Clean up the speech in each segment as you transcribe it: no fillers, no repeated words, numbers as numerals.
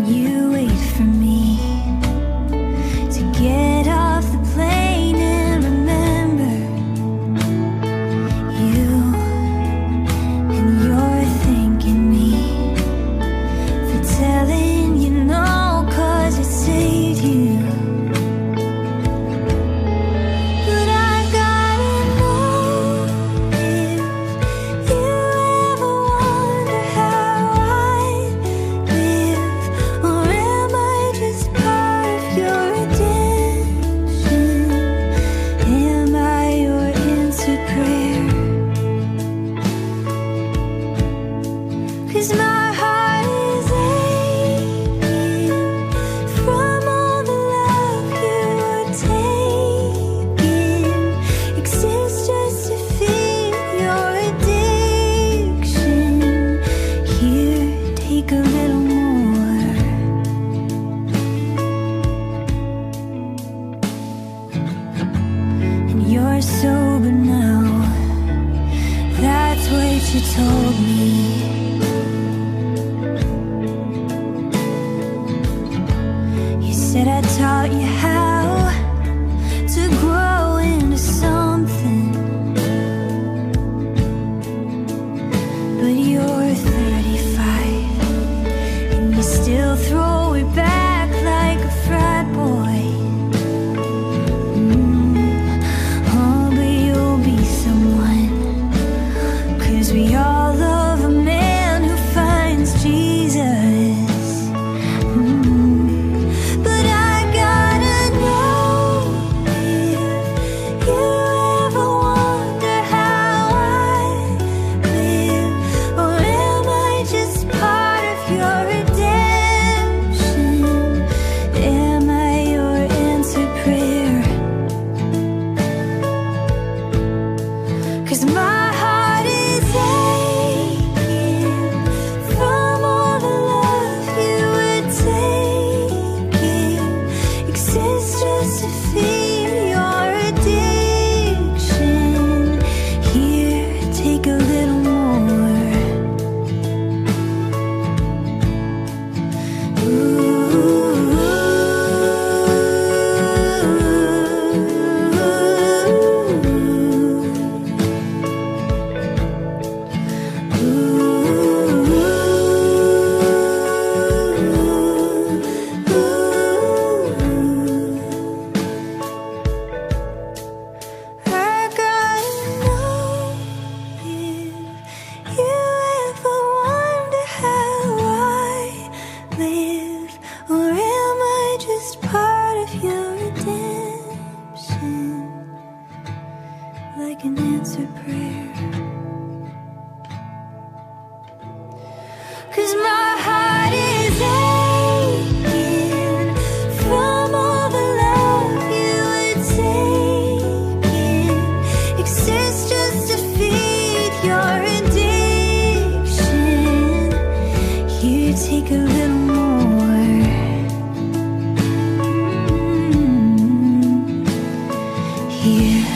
You wait for me to get off the plane and remember you, and you're thanking me for telling you no, 'cause it saved you. But I gotta know if you ever wonder how I live, or am I just part of your redemption? Am I your answered prayer? 'Cause my heart is aching from all the love you were taking. Exists just to feed your addiction. Here, take a little more. And you're sober now. That's what you told me. You said I taught you how to grow into something, but you're 35 and you still throw it back like a frat boy. Oh, but you'll be someone, 'cause we all love a man who finds Jesus. But I gotta know if you ever wonder how I live, or am I just part of your redemption? Am I your answered prayer? 'Cause my heart is aching from all the love you were taking. Exists just to feed your addiction. Here, take a little more. I gotta know if you ever wonder how I live, or am I just part of your redemption? Like an answered prayer. 'Cause my heart is aching from all the love you were taking. Exists just to feed your addiction. Here, take a little more. Here,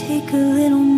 take a little more.